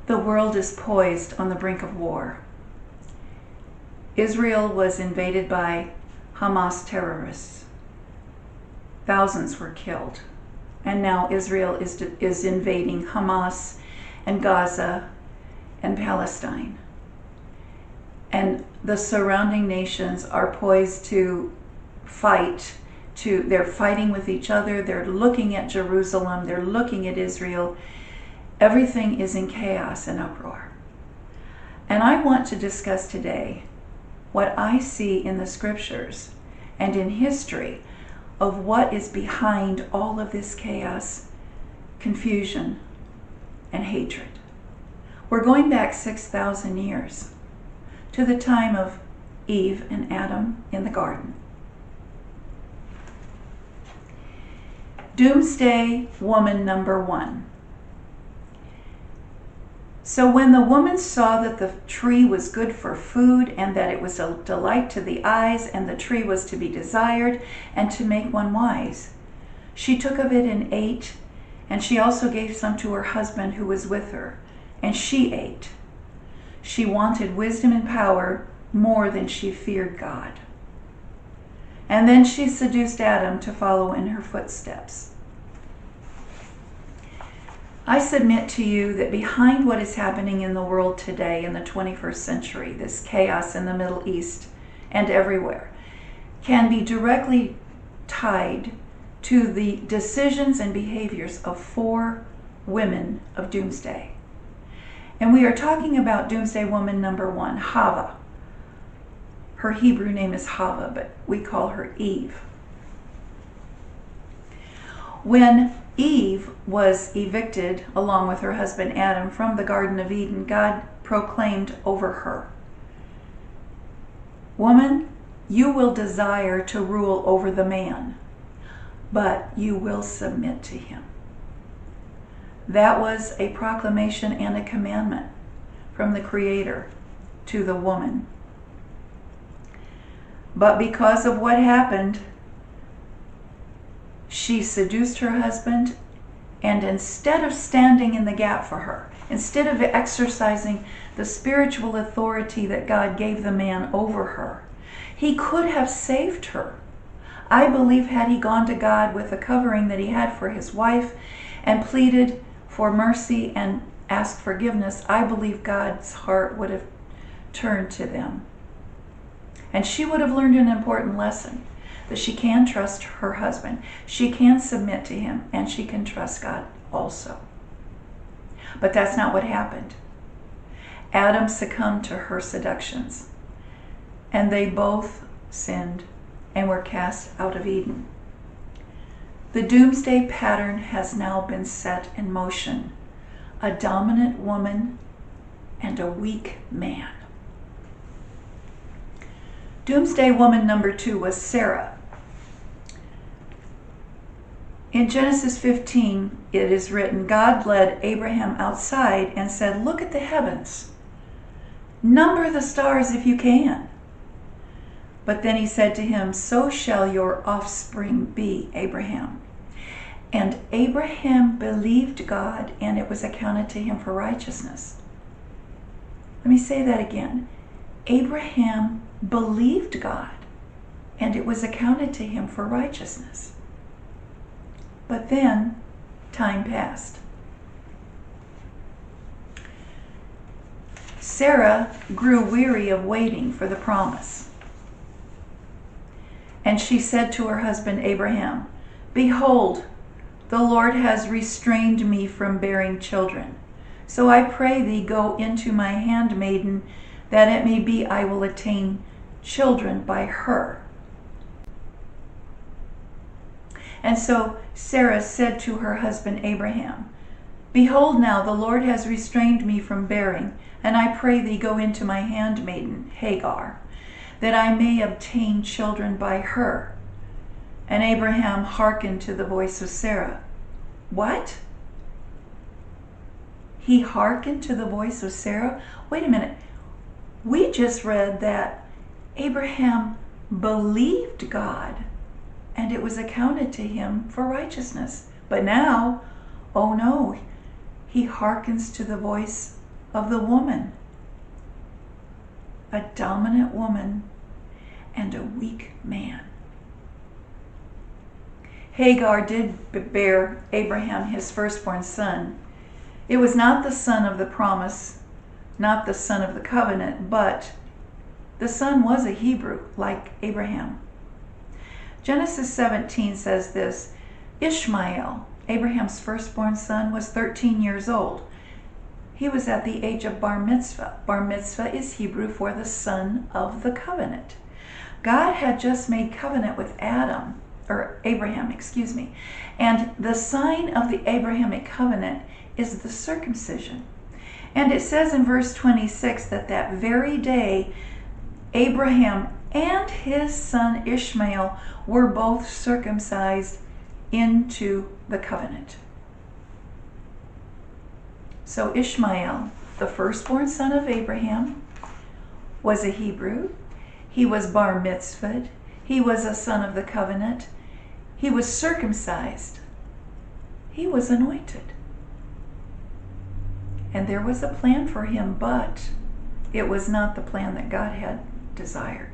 The world is poised on the brink of war. Israel was invaded by Hamas terrorists. Thousands were killed. And now Israel is invading Hamas and Gaza and Palestine. And the surrounding nations are poised to fight. They're fighting with each other. They're looking at Jerusalem. They're looking at Israel. Everything is in chaos and uproar. And I want to discuss today what I see in the scriptures and in history of what is behind all of this chaos, confusion, and hatred. We're going back 6,000 years to the time of Eve and Adam in the garden. Doomsday Woman number 1. So when the woman saw that the tree was good for food, and that it was a delight to the eyes, and the tree was to be desired, and to make one wise, she took of it and ate, and she also gave some to her husband who was with her, and she ate. She wanted wisdom and power more than she feared God. And then she seduced Adam to follow in her footsteps. I submit to you that behind what is happening in the world today in the 21st century, this chaos in the Middle East and everywhere, can be directly tied to the decisions and behaviors of 4 women of Doomsday. And we are talking about Doomsday Woman number 1, Hava. Her Hebrew name is Hava, but we call her Eve. When Eve was evicted along with her husband Adam from the Garden of Eden, God proclaimed over her, "Woman, you will desire to rule over the man, but you will submit to him." That was a proclamation and a commandment from the Creator to the woman. But because of what happened, she seduced her husband, and instead of standing in the gap for her, instead of exercising the spiritual authority that God gave the man over her, he could have saved her. I believe had he gone to God with the covering that he had for his wife and pleaded for mercy and asked forgiveness, I believe God's heart would have turned to them. And she would have learned an important lesson, that she can trust her husband, she can submit to him, and she can trust God also. But that's not what happened. Adam succumbed to her seductions, and they both sinned and were cast out of Eden. The doomsday pattern has now been set in motion: a dominant woman and a weak man. Doomsday Woman number 2 was Sarah. In Genesis 15, it is written, God led Abraham outside and said, "Look at the heavens. Number the stars if you can." But then he said to him, "So shall your offspring be, Abraham." And Abraham believed God, and it was accounted to him for righteousness. Let me say that again. Abraham believed God, and it was accounted to him for righteousness. But then time passed. Sarah grew weary of waiting for the promise. And she said to her husband Abraham, "Behold, the Lord has restrained me from bearing children. So I pray thee, go into my handmaiden, that it may be I will attain children by her." And so Sarah said to her husband Abraham, "Behold now, the Lord has restrained me from bearing, and I pray thee, go into my handmaiden Hagar, that I may obtain children by her." And Abraham hearkened to the voice of Sarah. What? He hearkened to the voice of Sarah? Wait a minute. We just read that Abraham believed God, and it was accounted to him for righteousness. But now, oh no, he hearkens to the voice of the woman. A dominant woman and a weak man. Hagar did bear Abraham his firstborn son. It was not the son of the promise, not the son of the covenant, but the son was a Hebrew, like Abraham. Genesis 17 says this: Ishmael, Abraham's firstborn son, was 13 years old. He was at the age of bar mitzvah. Bar mitzvah is Hebrew for the son of the covenant. God had just made covenant with Abraham, and the sign of the Abrahamic covenant is the circumcision. And it says in verse 26 that very day Abraham and his son Ishmael were both circumcised into the covenant. So Ishmael, the firstborn son of Abraham, was a Hebrew. He was bar mitzvahed. He was a son of the covenant. He was circumcised. He was anointed. And there was a plan for him, but it was not the plan that God had desired.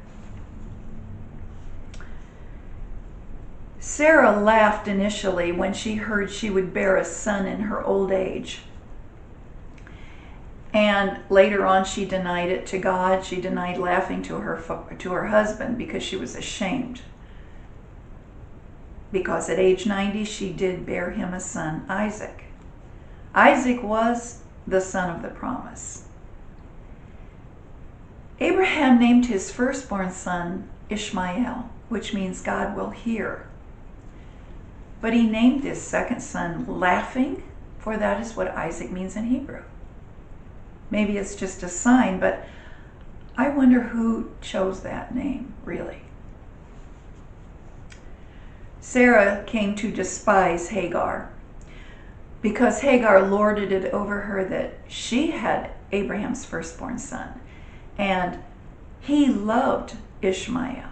Sarah laughed initially when she heard she would bear a son in her old age. And later on she denied it to God. She denied laughing to her husband because she was ashamed. Because at age 90 she did bear him a son, Isaac. Isaac was the son of the promise. Abraham named his firstborn son Ishmael, which means God will hear. But he named his second son laughing, for that is what Isaac means in Hebrew. Maybe it's just a sign, but I wonder who chose that name, really. Sarah came to despise Hagar because Hagar lorded it over her that she had Abraham's firstborn son, and he loved Ishmael.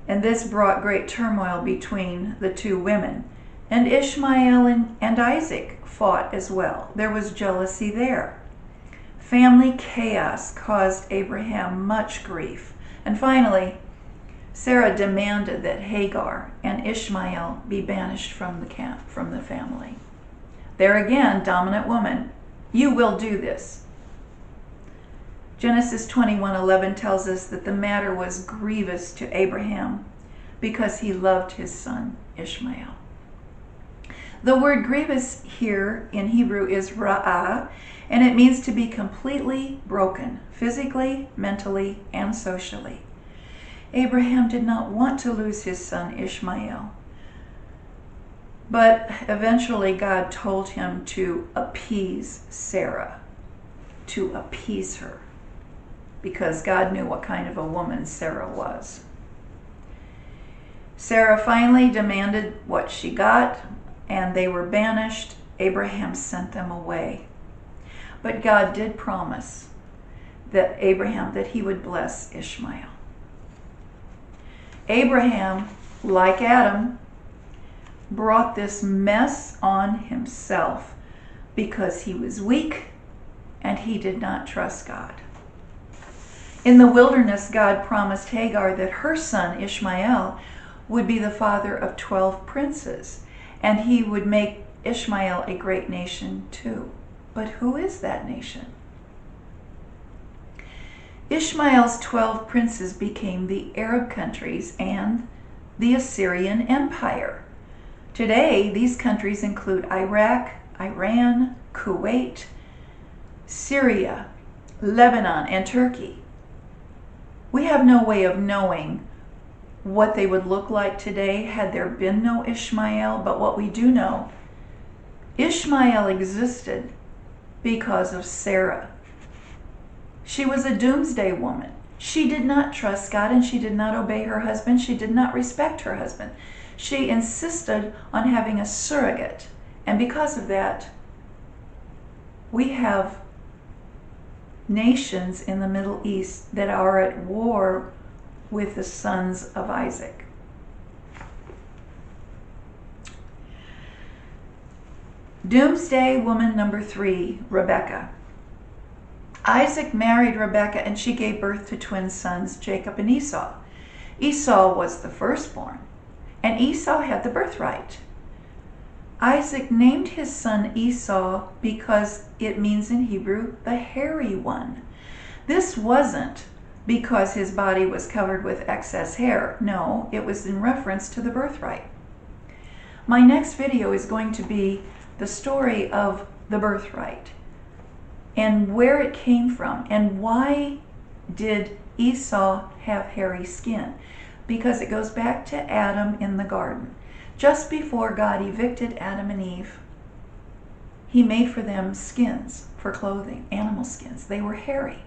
And this brought great turmoil between the two women. And Ishmael and Isaac fought as well. There was jealousy there. Family chaos caused Abraham much grief. And finally, Sarah demanded that Hagar and Ishmael be banished from the family. There again, dominant woman, you will do this. Genesis 21:11 tells us that the matter was grievous to Abraham because he loved his son Ishmael. The word grievous here in Hebrew is ra'ah, and it means to be completely broken, physically, mentally, and socially. Abraham did not want to lose his son Ishmael, but eventually God told him to appease Sarah, to appease her, because God knew what kind of a woman Sarah was. Sarah finally demanded what she got, and they were banished. Abraham sent them away. But God did promise that Abraham that he would bless Ishmael. Abraham, like Adam, brought this mess on himself because he was weak and he did not trust God. In the wilderness, God promised Hagar that her son Ishmael would be the father of 12 princes, and he would make Ishmael a great nation too. But who is that nation? Ishmael's 12 princes became the Arab countries and the Assyrian Empire. Today, these countries include Iraq, Iran, Kuwait, Syria, Lebanon, and Turkey. We have no way of knowing what they would look like today had there been no Ishmael, but what we do know, Ishmael existed because of Sarah. She was a doomsday woman. She did not trust God and she did not obey her husband. She did not respect her husband. She insisted on having a surrogate. And because of that, we have nations in the Middle East that are at war with the sons of Isaac. Doomsday woman number 3, Rebecca. Isaac married Rebekah, and she gave birth to twin sons, Jacob and Esau. Esau was the firstborn, and Esau had the birthright. Isaac named his son Esau because it means in Hebrew, the hairy one. This wasn't because his body was covered with excess hair. No, it was in reference to the birthright. My next video is going to be the story of the birthright and where it came from and why did Esau have hairy skin. Because it goes back to Adam in the garden. Just before God evicted Adam and Eve, he made for them skins for clothing, animal skins. They were hairy.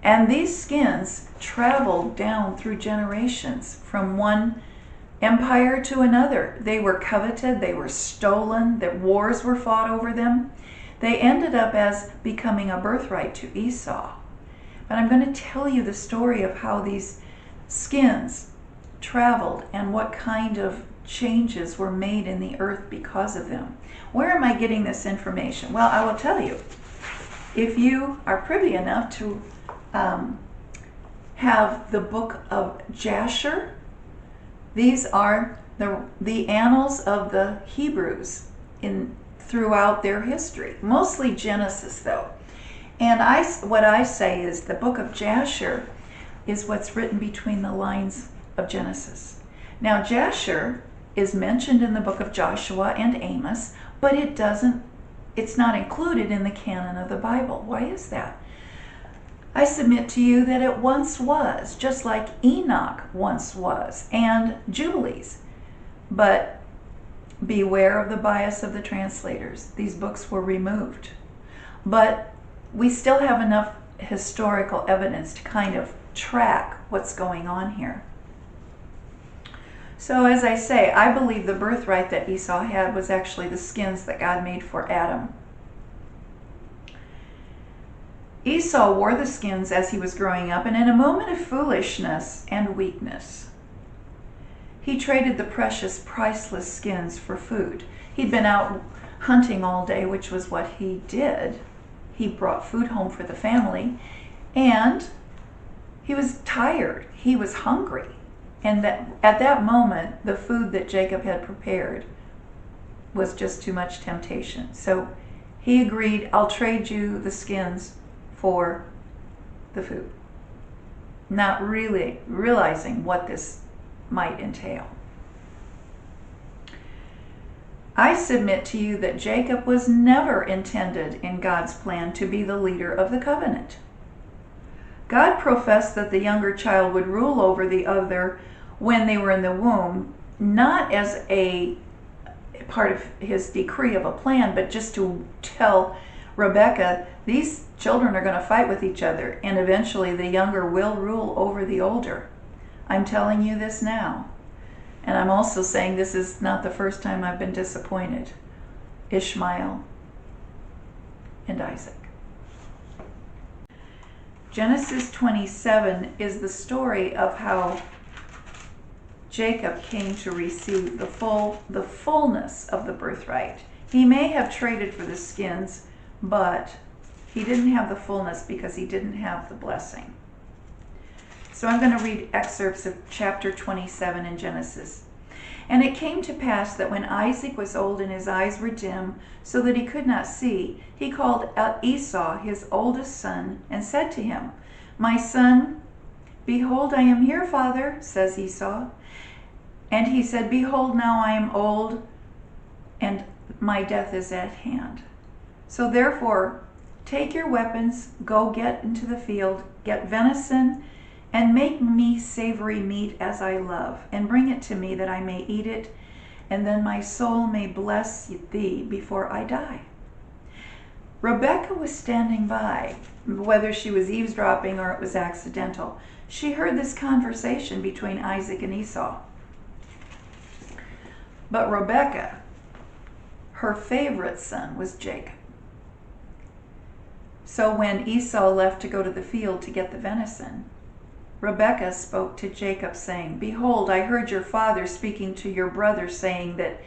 And these skins traveled down through generations from one empire to another. They were coveted, they were stolen, that wars were fought over them. They ended up as becoming a birthright to Esau. But I'm going to tell you the story of how these skins traveled and what kind of changes were made in the earth because of them. Where am I getting this information? Well, I will tell you. If you are privy enough to have the book of Jasher, these are the annals of the Hebrews throughout their history, mostly Genesis though. And what I say is the book of Jasher is what's written between the lines of Genesis. Now Jasher is mentioned in the book of Joshua and Amos, but it's not included in the canon of the Bible. Why is that? I submit to you that it once was, just like Enoch once was, and Jubilees. But beware of the bias of the translators. These books were removed. But we still have enough historical evidence to kind of track what's going on here. So as I say, I believe the birthright that Esau had was actually the skins that God made for Adam. Esau wore the skins as he was growing up, and in a moment of foolishness and weakness, he traded the precious, priceless skins for food. He'd been out hunting all day, which was what he did. He brought food home for the family, and he was tired. He was hungry. And at that moment, the food that Jacob had prepared was just too much temptation. So he agreed, I'll trade you the skins for the food, not really realizing what this might entail. I submit to you that Jacob was never intended in God's plan to be the leader of the covenant. God professed that the younger child would rule over the other when they were in the womb, not as a part of his decree of a plan, but just to tell Rebekah, these children are going to fight with each other, and eventually the younger will rule over the older. I'm telling you this now. And I'm also saying this is not the first time I've been disappointed. Ishmael and Isaac. Genesis 27 is the story of how Jacob came to receive the fullness of the birthright. He may have traded for the skins, but he didn't have the fullness because he didn't have the blessing. So I'm going to read excerpts of chapter 27 in Genesis. And it came to pass that when Isaac was old and his eyes were dim, so that he could not see, he called Esau, his oldest son, and said to him, My son, behold, I am here, father, says Esau. And he said, Behold, now I am old, and my death is at hand. So therefore, take your weapons, go get into the field, get venison, and make me savory meat as I love, and bring it to me that I may eat it, and then my soul may bless thee before I die. Rebekah was standing by, whether she was eavesdropping or it was accidental. She heard this conversation between Isaac and Esau. But Rebekah, her favorite son was Jacob. So when Esau left to go to the field to get the venison, Rebekah spoke to Jacob, saying, Behold, I heard your father speaking to your brother, saying that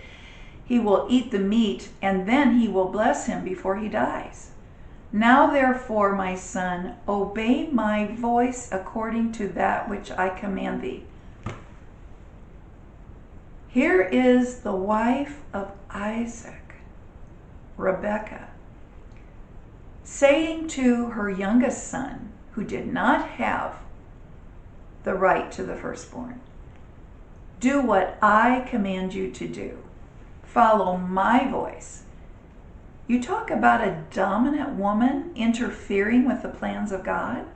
he will eat the meat, and then he will bless him before he dies. Now therefore, my son, obey my voice according to that which I command thee. Here is the wife of Isaac, Rebekah, saying to her youngest son, who did not have the right to the firstborn, do what I command you to do. Follow my voice. You talk about a dominant woman interfering with the plans of God?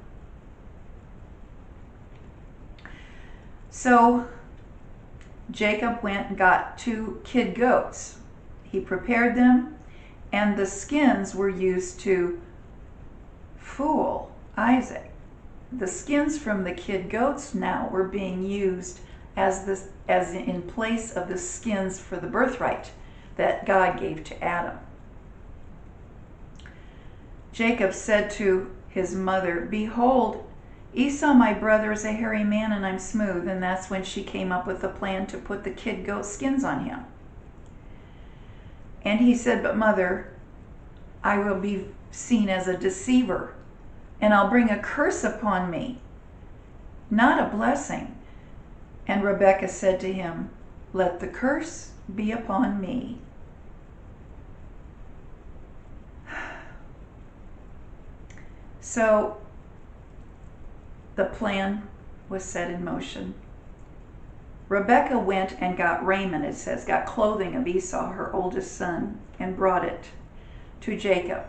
So Jacob went and got 2 kid goats. He prepared them, and the skins were used to fool Isaac. The skins from the kid goats now were being used as in place of the skins for the birthright that God gave to Adam. Jacob said to his mother, behold, Esau my brother is a hairy man and I'm smooth. And that's when she came up with the plan to put the kid goat skins on him. And he said, but mother, I will be seen as a deceiver, and I'll bring a curse upon me, not a blessing. And Rebekah said to him, let the curse be upon me. So the plan was set in motion. Rebekah went and got raiment, it says, got clothing of Esau, her oldest son, and brought it to Jacob.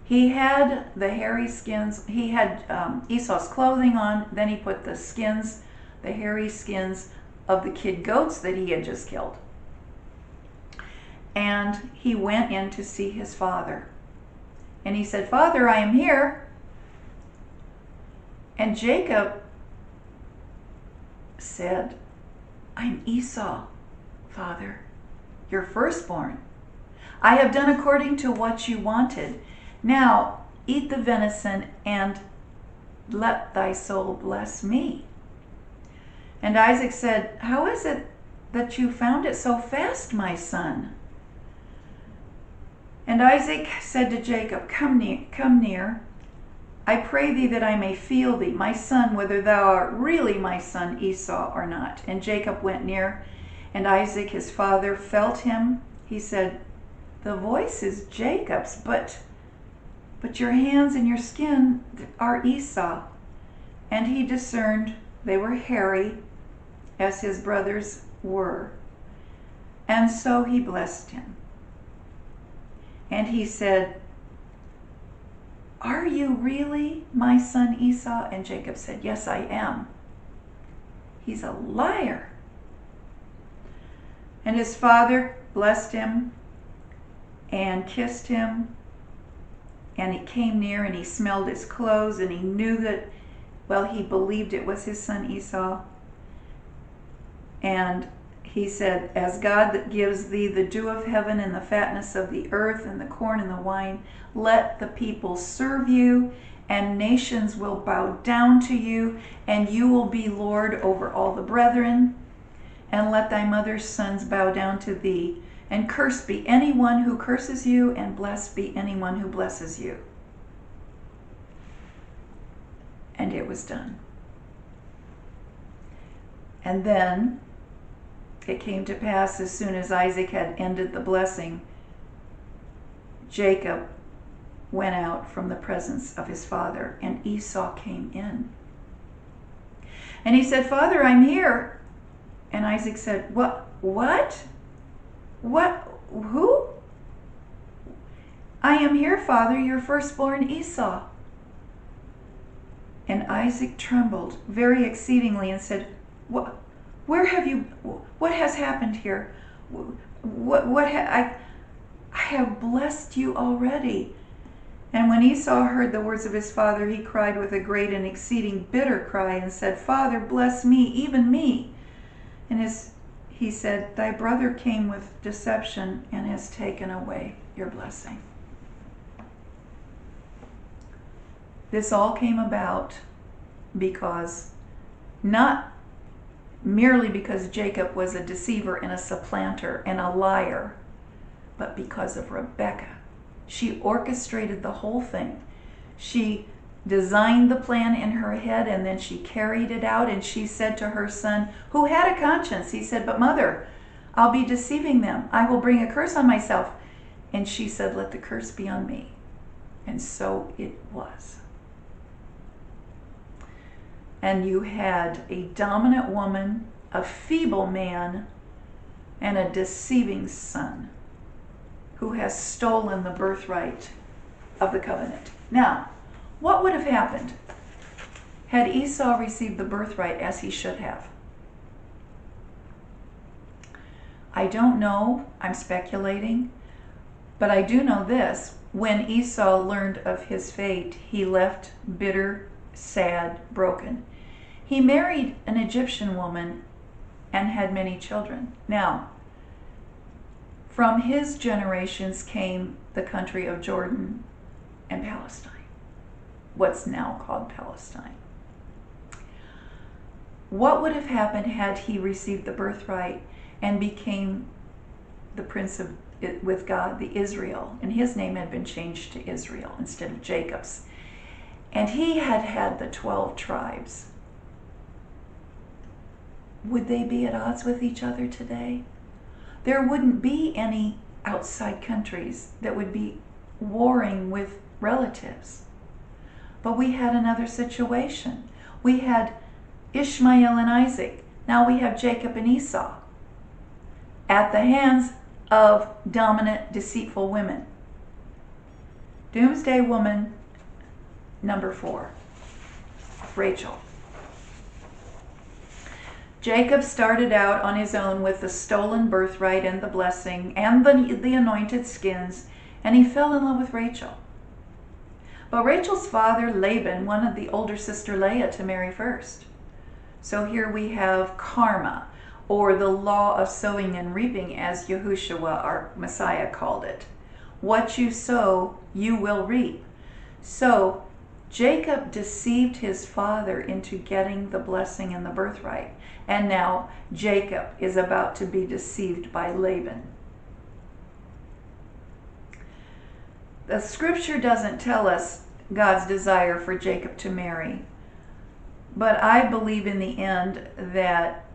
He had the hairy skins, he had Esau's clothing on, then he put the skins, the hairy skins of the kid goats that he had just killed. And he went in to see his father. And he said, Father, I am here. And Jacob said, I'm Esau, Father, your firstborn. I have done according to what you wanted. Now eat the venison and let thy soul bless me. And Isaac said, how is it that you found it so fast, my son? And Isaac said to Jacob, come near. I pray thee that I may feel thee, my son, whether thou art really my son Esau or not. And Jacob went near, and Isaac his father felt him. He said, the voice is Jacob's, but your hands and your skin are Esau. And he discerned they were hairy, as his brothers were. And so he blessed him. And he said, are you really my son Esau? And Jacob said, yes, I am. He's a liar. And his father blessed him and kissed him. And he came near and he smelled his clothes and he knew that, well, he believed it was his son Esau. And he said, as God that gives thee the dew of heaven and the fatness of the earth and the corn and the wine, let the people serve you, and nations will bow down to you, and you will be Lord over all the brethren. And let thy mother's sons bow down to thee, and cursed be anyone who curses you, and blessed be anyone who blesses you. And it was done. And then it came to pass, as soon as Isaac had ended the blessing, Jacob went out from the presence of his father, and Esau came in. And he said, Father, I'm here. And Isaac said, What? Who? I am here, Father, your firstborn Esau. And Isaac trembled very exceedingly and said, what has happened here? I have blessed you already. And when Esau heard the words of his father, he cried with a great and exceeding bitter cry and said, Father, bless me, even me. And he said, thy brother came with deception and has taken away your blessing. This all came about because, not merely because Jacob was a deceiver and a supplanter and a liar, but because of Rebekah. She orchestrated the whole thing. She designed the plan in her head, and then she carried it out, and she said to her son, who had a conscience, he said, "But mother, I'll be deceiving them. I will bring a curse on myself." And she said, "Let the curse be on me." And so it was. And you had a dominant woman, a feeble man, and a deceiving son who has stolen the birthright of the covenant. Now, what would have happened had Esau received the birthright as he should have? I don't know, I'm speculating, but I do know this. When Esau learned of his fate, he left bitter, sad, broken. He married an Egyptian woman and had many children. Now, from his generations came the country of Jordan and Palestine, what's now called Palestine. What would have happened had he received the birthright and became the prince of with God, the Israel, and his name had been changed to Israel instead of Jacob's, and he had had the 12 tribes? Would they be at odds with each other today? There wouldn't be any outside countries that would be warring with relatives. But we had another situation. We had Ishmael and Isaac. Now we have Jacob and Esau at the hands of dominant, deceitful women. Doomsday Woman number 4, Rachel. Jacob started out on his own with the stolen birthright and the blessing and the anointed skins, and he fell in love with Rachel. But Rachel's father, Laban, wanted the older sister Leah to marry first. So here we have karma, or the law of sowing and reaping, as Yahushua, our Messiah, called it. What you sow, you will reap. So Jacob deceived his father into getting the blessing and the birthright. And now Jacob is about to be deceived by Laban. The scripture doesn't tell us God's desire for Jacob to marry, but I believe in the end that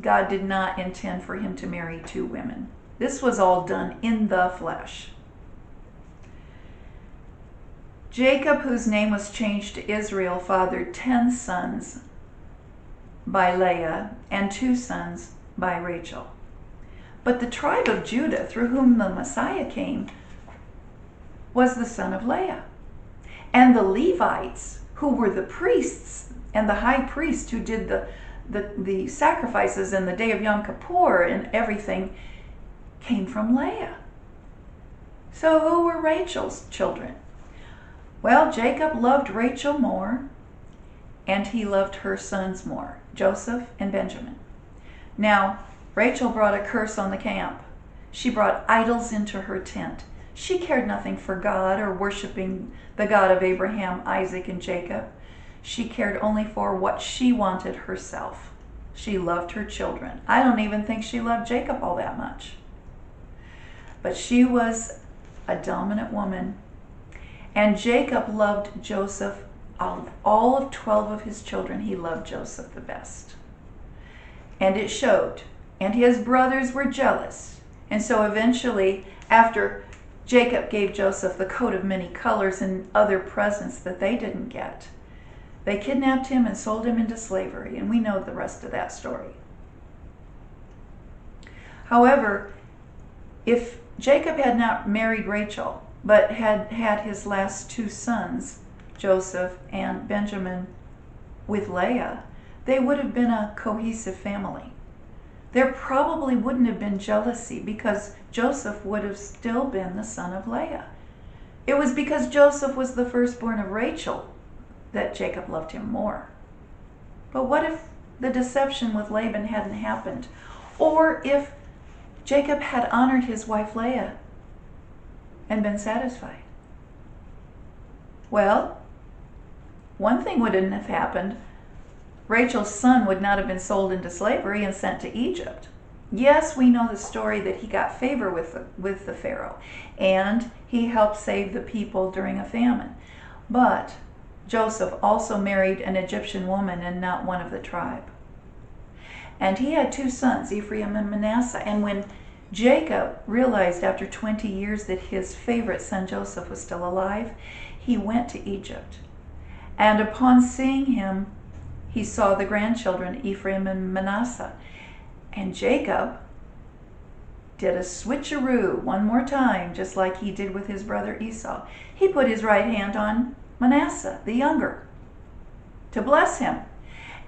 God did not intend for him to marry 2 women. This was all done in the flesh. Jacob, whose name was changed to Israel, fathered 10 sons by Leah and 2 sons by Rachel. But the tribe of Judah, through whom the Messiah came, was the son of Leah. And the Levites, who were the priests and the high priest who did the sacrifices and the day of Yom Kippur and everything, came from Leah. So who were Rachel's children? Well, Jacob loved Rachel more, and he loved her sons more, Joseph and Benjamin. Now, Rachel brought a curse on the camp. She brought idols into her tent. She cared nothing for God or worshiping the God of Abraham, Isaac, and Jacob. She cared only for what she wanted herself. She loved her children. I don't even think she loved Jacob all that much. But she was a dominant woman. And Jacob loved Joseph. Of all of 12 of his children, he loved Joseph the best. And it showed. And his brothers were jealous. And so eventually, after Jacob gave Joseph the coat of many colors and other presents that they didn't get, they kidnapped him and sold him into slavery. And we know the rest of that story. However, if Jacob had not married Rachel, but had had his last 2 sons, Joseph and Benjamin, with Leah, they would have been a cohesive family. There probably wouldn't have been jealousy because Joseph would have still been the son of Leah. It was because Joseph was the firstborn of Rachel that Jacob loved him more. But what if the deception with Laban hadn't happened? Or if Jacob had honored his wife Leah and been satisfied? Well, one thing wouldn't have happened. Rachel's son would not have been sold into slavery and sent to Egypt. Yes, we know the story that he got favor with the Pharaoh, and he helped save the people during a famine. But Joseph also married an Egyptian woman and not one of the tribe. And he had 2 sons, Ephraim and Manasseh. And when Jacob realized after 20 years that his favorite son Joseph was still alive, he went to Egypt. And upon seeing him, he saw the grandchildren, Ephraim and Manasseh. And Jacob did a switcheroo one more time, just like he did with his brother Esau. He put his right hand on Manasseh, the younger, to bless him.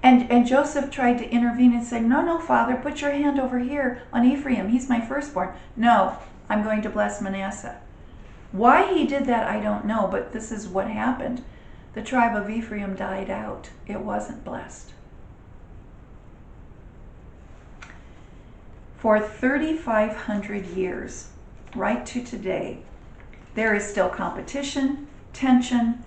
And Joseph tried to intervene and say, no, Father, put your hand over here on Ephraim. He's my firstborn. No, I'm going to bless Manasseh. Why he did that, I don't know, but this is what happened. The tribe of Ephraim died out. It wasn't blessed. For 3,500 years, right to today, there is still competition, tension,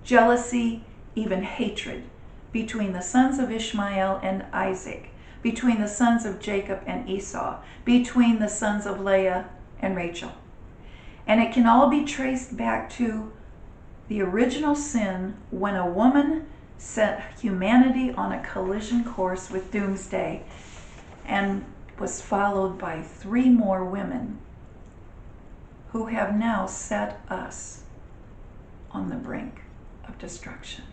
jealousy, even hatred between the sons of Ishmael and Isaac, between the sons of Jacob and Esau, between the sons of Leah and Rachel. And it can all be traced back to the original sin when a woman set humanity on a collision course with Doomsday and was followed by 3 more women who have now set us on the brink of destruction.